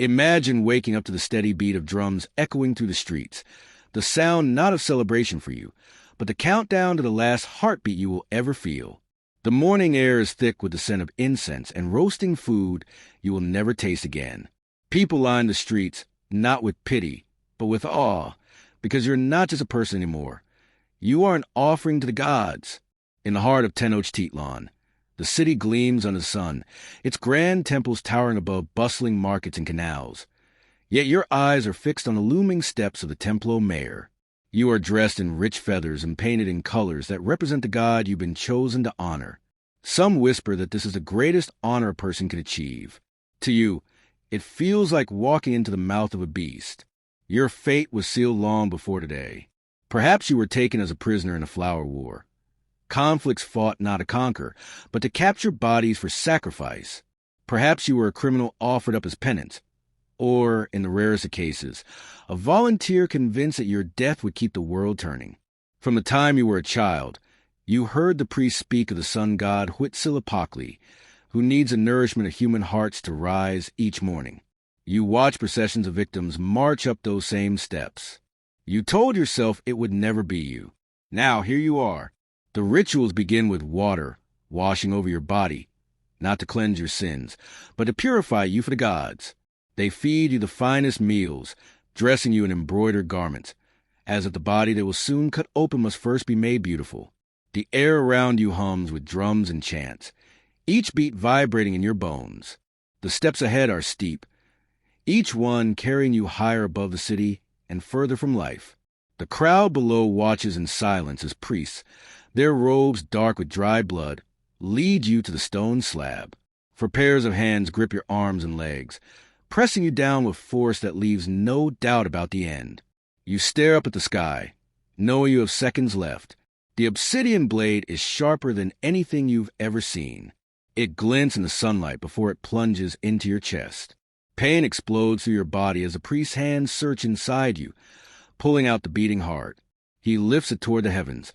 Imagine waking up to the steady beat of drums echoing through the streets, the sound not of celebration for you, but the countdown to the last heartbeat you will ever feel. The morning air is thick with the scent of incense and roasting food you will never taste again. People line the streets, not with pity, but with awe, because you're not just a person anymore. You are an offering to the gods. In the heart of Tenochtitlan, the city gleams under the sun, its grand temples towering above bustling markets and canals. Yet your eyes are fixed on the looming steps of the Templo Mayor. You are dressed in rich feathers and painted in colors that represent the god you've been chosen to honor. Some whisper that this is the greatest honor a person can achieve. To you, it feels like walking into the mouth of a beast. Your fate was sealed long before today. Perhaps you were taken as a prisoner in a flower war. Conflicts fought not to conquer, but to capture bodies for sacrifice. Perhaps you were a criminal offered up as penance. Or, in the rarest of cases, a volunteer convinced that your death would keep the world turning. From the time you were a child, you heard the priest speak of the sun god Huitzilopochtli, who needs the nourishment of human hearts to rise each morning. You watched processions of victims march up those same steps. You told yourself it would never be you. Now here you are. The rituals begin with water washing over your body, not to cleanse your sins, but to purify you for the gods. They feed you the finest meals, dressing you in embroidered garments, as if the body that will soon cut open must first be made beautiful. The air around you hums with drums and chants, each beat vibrating in your bones. The steps ahead are steep, each one carrying you higher above the city and further from life. The crowd below watches in silence as priests, their robes dark with dry blood, lead you to the stone slab. For pairs of hands grip your arms and legs, pressing you down with force that leaves no doubt about the end. You stare up at the sky, knowing you have seconds left. The obsidian blade is sharper than anything you've ever seen. It glints in the sunlight before it plunges into your chest. Pain explodes through your body as the priest's hands search inside you, pulling out the beating heart. He lifts it toward the heavens,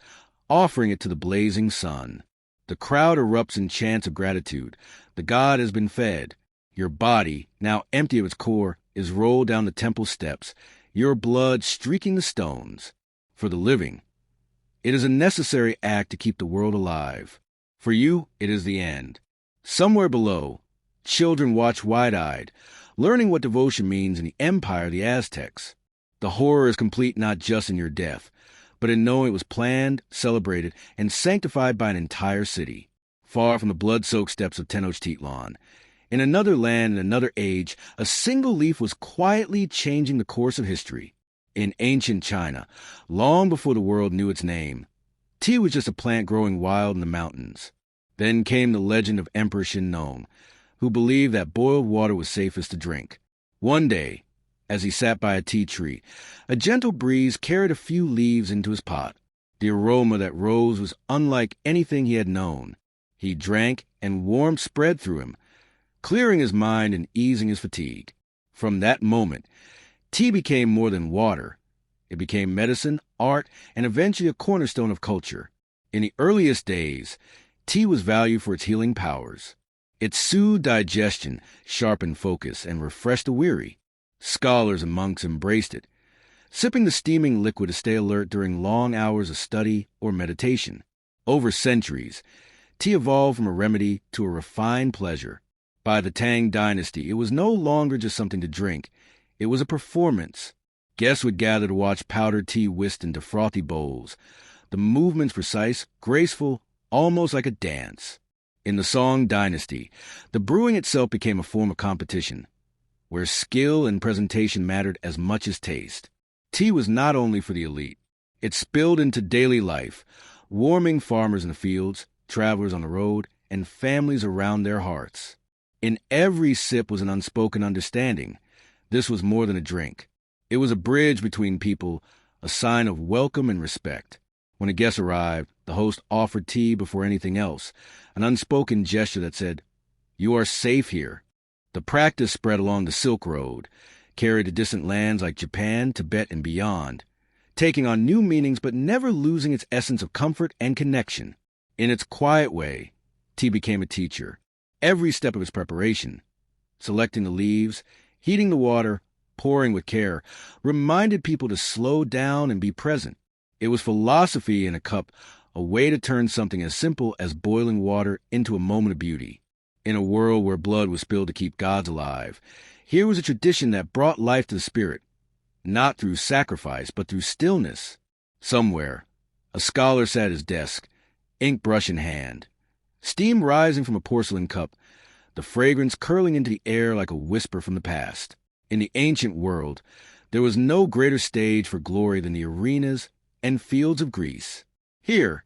offering it to the blazing sun. The crowd erupts in chants of gratitude. The god has been fed. Your body, now empty of its core, is rolled down the temple steps, your blood streaking the stones. For the living, it is a necessary act to keep the world alive. For you, it is the end. Somewhere below, children watch wide-eyed, learning what devotion means in the empire of the Aztecs. The horror is complete not just in your death, but in knowing it was planned, celebrated, and sanctified by an entire city. Far from the blood-soaked steps of Tenochtitlan, in another land and another age, a single leaf was quietly changing the course of history. In ancient China, long before the world knew its name, tea was just a plant growing wild in the mountains. Then came the legend of Emperor Shinnong, who believed that boiled water was safest to drink. One day, as he sat by a tea tree, a gentle breeze carried a few leaves into his pot. The aroma that rose was unlike anything he had known. He drank, and warmth spread through him, clearing his mind and easing his fatigue. From that moment, tea became more than water. It became medicine, art, and eventually a cornerstone of culture. In the earliest days, tea was valued for its healing powers. It soothed digestion, sharpened focus, and refreshed the weary. Scholars and monks embraced it, sipping the steaming liquid to stay alert during long hours of study or meditation. Over centuries, tea evolved from a remedy to a refined pleasure. By the Tang Dynasty, it was no longer just something to drink. It was a performance. Guests would gather to watch powdered tea whisked into frothy bowls, the movements precise, graceful, almost like a dance. In the Song Dynasty, the brewing itself became a form of competition, where skill and presentation mattered as much as taste. Tea was not only for the elite. It spilled into daily life, warming farmers in the fields, travelers on the road, and families around their hearts. In every sip was an unspoken understanding. This was more than a drink. It was a bridge between people, a sign of welcome and respect. When a guest arrived, the host offered tea before anything else, an unspoken gesture that said, "You are safe here." The practice spread along the Silk Road, carried to distant lands like Japan, Tibet, and beyond, taking on new meanings but never losing its essence of comfort and connection. In its quiet way, tea became a teacher. Every step of its preparation, selecting the leaves, Heating the water, pouring with care, reminded people to slow down and be present. It was philosophy in a cup, a way to turn something as simple as boiling water into a moment of beauty. In a world where blood was spilled to keep gods alive, here was a tradition that brought life to the spirit, not through sacrifice, but through stillness. Somewhere, a scholar sat at his desk, ink brush in hand, steam rising from a porcelain cup, the fragrance curling into the air like a whisper from the past. In the ancient world, there was no greater stage for glory than the arenas and fields of Greece. Here,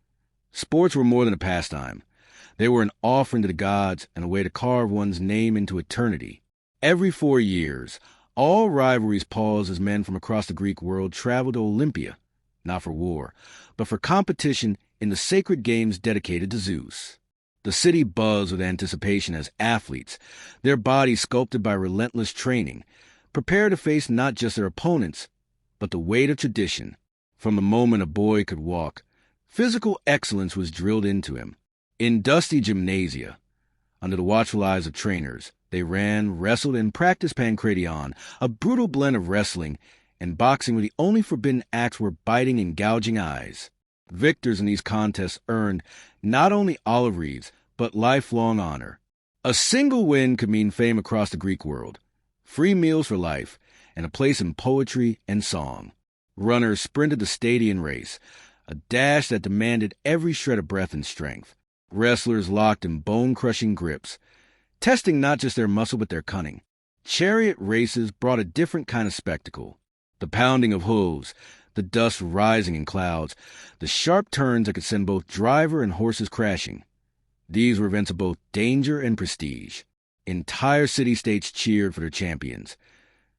sports were more than a pastime. They were an offering to the gods and a way to carve one's name into eternity. Every 4 years, all rivalries paused as men from across the Greek world traveled to Olympia, not for war, but for competition in the sacred games dedicated to Zeus. The city buzzed with anticipation as athletes, their bodies sculpted by relentless training, prepared to face not just their opponents, but the weight of tradition. From the moment a boy could walk, physical excellence was drilled into him. In dusty gymnasia, under the watchful eyes of trainers, they ran, wrestled, and practiced pancration, a brutal blend of wrestling and boxing where the only forbidden acts were biting and gouging eyes. Victors in these contests earned not only olive wreaths, but lifelong honor. A single win could mean fame across the Greek world, free meals for life, and a place in poetry and song. Runners sprinted the Stadian race, a dash that demanded every shred of breath and strength. Wrestlers locked in bone-crushing grips, testing not just their muscle but their cunning. Chariot races brought a different kind of spectacle. The pounding of hooves, the dust rising in clouds, the sharp turns that could send both driver and horses crashing. These were events of both danger and prestige. Entire city-states cheered for their champions,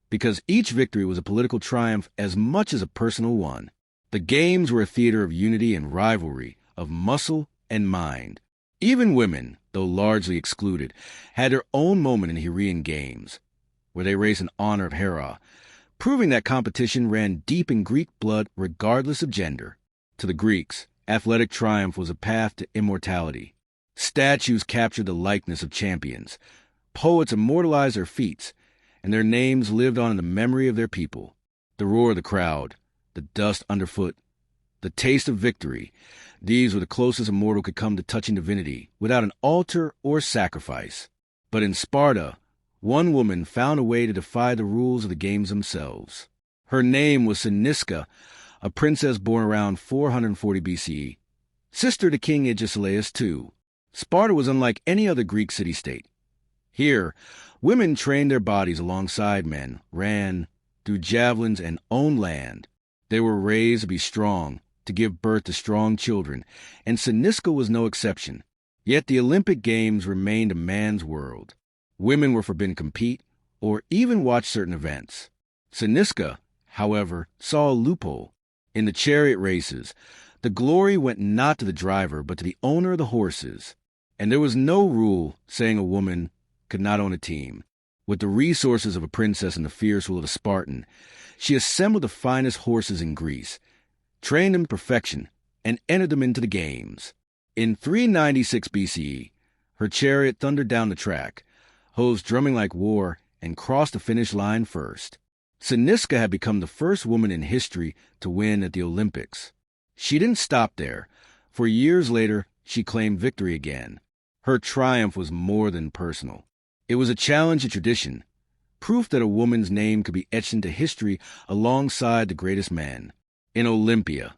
because each victory was a political triumph as much as a personal one. The games were a theater of unity and rivalry, of muscle and mind. Even women, though largely excluded, had their own moment in the Heraean Games, where they raced in honor of Hera, proving that competition ran deep in Greek blood regardless of gender. To the Greeks, athletic triumph was a path to immortality. Statues captured the likeness of champions. Poets immortalized their feats, and their names lived on in the memory of their people. The roar of the crowd, the dust underfoot, the taste of victory, these were the closest a mortal could come to touching divinity without an altar or sacrifice. But in Sparta, one woman found a way to defy the rules of the games themselves. Her name was Cynisca, a princess born around 440 BCE, sister to King Agesilaus II. Sparta was unlike any other Greek city-state. Here, women trained their bodies alongside men, ran, threw javelins, and owned land. They were raised to be strong, to give birth to strong children, and Cynisca was no exception. Yet the Olympic Games remained a man's world. Women were forbidden to compete or even watch certain events. Cynisca, however, saw a loophole. In the chariot races, the glory went not to the driver but to the owner of the horses, and there was no rule saying a woman could not own a team. With the resources of a princess and the fierce will of a Spartan, she assembled the finest horses in Greece, trained them to perfection, and entered them into the games. In 396 BCE, her chariot thundered down the track, hooves drumming like war, and crossed the finish line first. Cynisca had become the first woman in history to win at the Olympics. She didn't stop there. For years later, she claimed victory again. Her triumph was more than personal. It was a challenge to tradition, proof that a woman's name could be etched into history alongside the greatest men. In Olympia,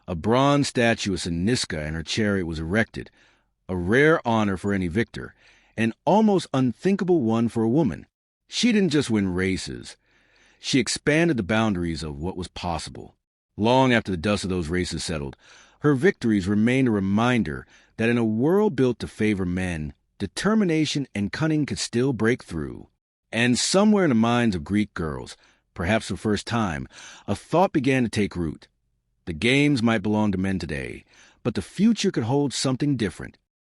a bronze statue of Cynisca and her chariot was erected, a rare honor for any victor, an almost unthinkable one for a woman. She didn't just win races. She expanded the boundaries of what was possible. Long after the dust of those races settled, her victories remained a reminder that in a world built to favor men, determination and cunning could still break through. And somewhere in the minds of Greek girls, perhaps for the first time, a thought began to take root. The games might belong to men today, but the future could hold something different.